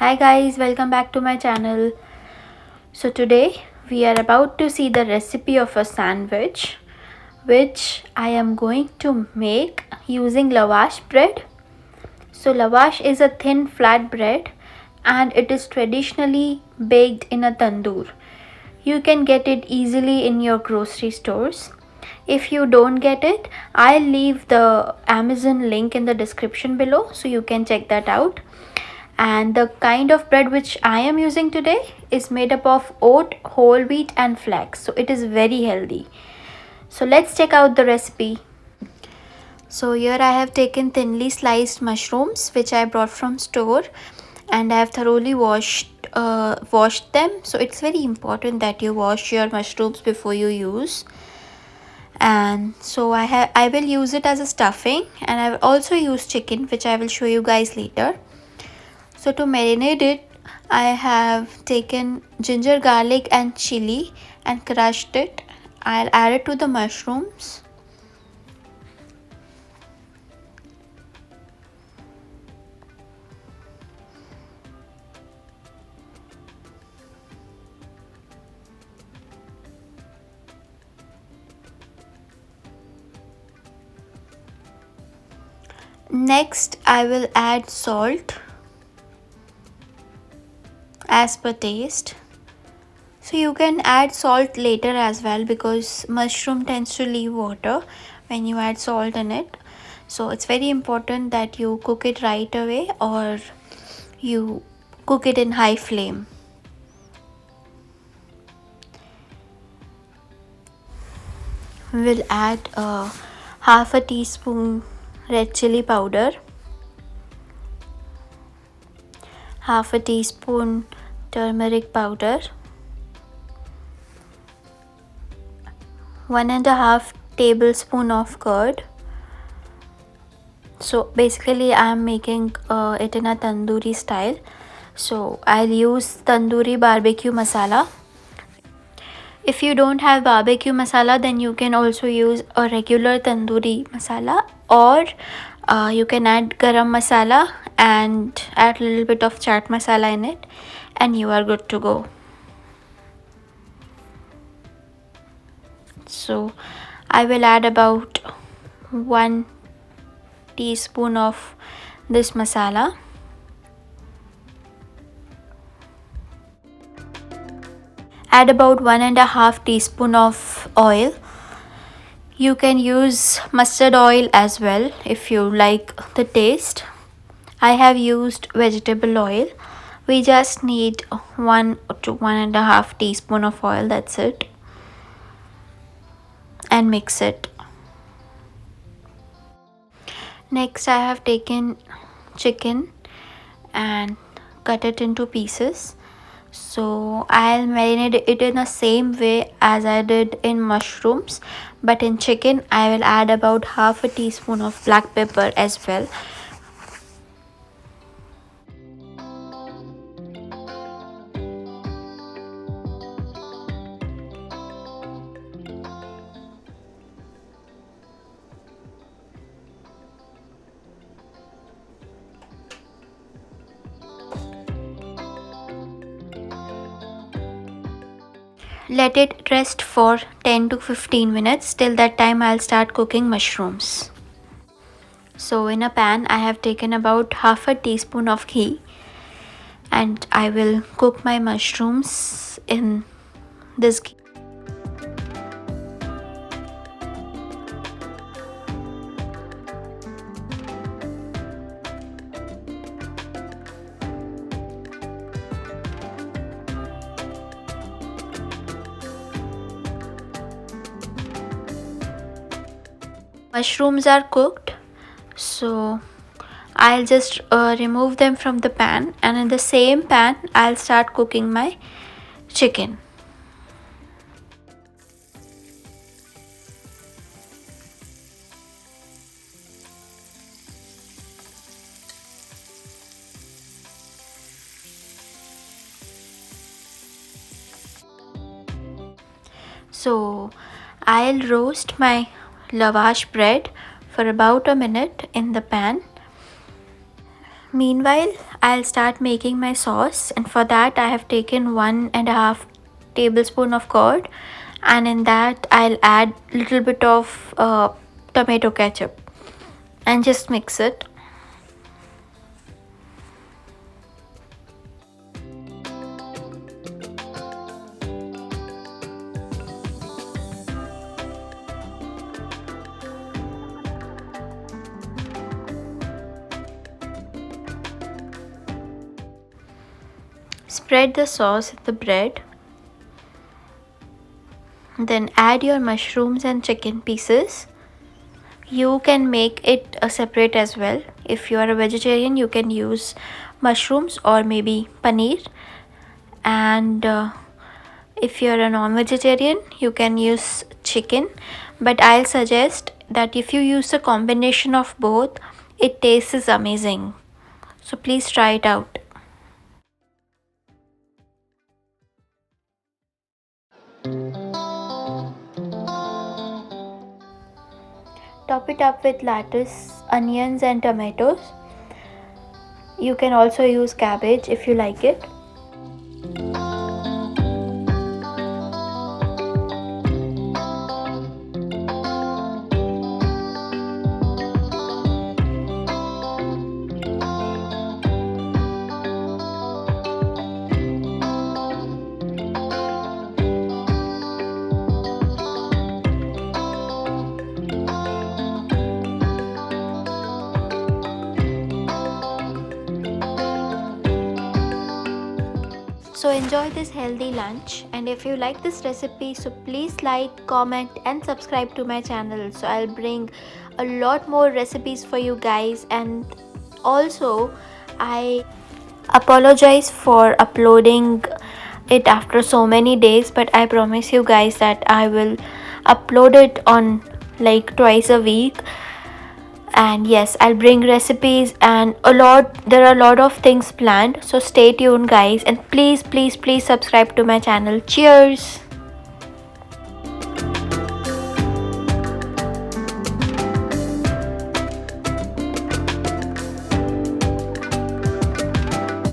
Hi guys, welcome back to my channel. So today we are about to see the recipe of a sandwich which I am going to make using lavash bread. So lavash is a thin flat bread and it is traditionally baked in a tandoor. You can get it easily in your grocery stores. If you don't get it, I'll leave the Amazon link in the description below so you can check that out. And the kind of bread which I am using today is made up of oat, whole wheat and flax, so it is very healthy. So let's check out the recipe. So here I have taken thinly sliced mushrooms which I brought from store, and I have thoroughly washed them. So it's very important that you wash your mushrooms before you use. And so I will use it as a stuffing, and I will also use chicken, which I will show you guys later. So to marinate it, I have taken ginger, garlic and chili and crushed it. I'll add it to the mushrooms. Next, I will add salt as per taste. So you can add salt later as well because mushroom tends to leave water when you add salt in it. So it's very important that you cook it right away or you cook it in high flame. We'll add half a teaspoon red chili powder, half a teaspoon turmeric powder, 1.5 tablespoon of curd. So basically I am making it in a tandoori style, so I'll use tandoori barbecue masala. If you don't have barbecue masala, then you can also use a regular tandoori masala, or you can add garam masala and add a little bit of chaat masala in it, and you are good to go. So I will add about 1 teaspoon of this masala. Add about 1.5 teaspoon of oil. You can use mustard oil as well if you like the taste. I have used vegetable oil. We just need 1 to 1.5 teaspoon of oil, that's it, and mix it. Next, I have taken chicken and cut it into pieces. So I'll marinate it in the same way as I did in mushrooms, but in chicken I will add about half a teaspoon of black pepper as well. Let it rest for 10 to 15 minutes. Till that time I'll start cooking mushrooms. So in a pan I have taken about half a teaspoon of ghee, and I will cook my mushrooms in this ghee. Mushrooms are cooked, so I'll just remove them from the pan, and in the same pan I'll start cooking my chicken. So I'll roast my lavash bread for about a minute in the pan. Meanwhile, I'll start making my sauce, and for that I have taken 1.5 tablespoon of curd, and in that I'll add little bit of tomato ketchup and just mix it. Spread the sauce in the bread. Then add your mushrooms and chicken pieces. You can make it separate as well. If you are a vegetarian, you can use mushrooms or maybe paneer. And if you're a non-vegetarian, you can use chicken. But I'll suggest that if you use a combination of both, it tastes amazing. So please try it out. Top it up with lettuce, onions and tomatoes. You can also use cabbage if you like it. So enjoy this healthy lunch, and if you like this recipe, so please like, comment and subscribe to my channel, so I'll bring a lot more recipes for you guys. And also I apologize for uploading it after so many days, but I promise you guys that I will upload it on like twice a week. And yes, I'll bring recipes and there are a lot of things planned, so stay tuned guys, and please subscribe to my channel. Cheers.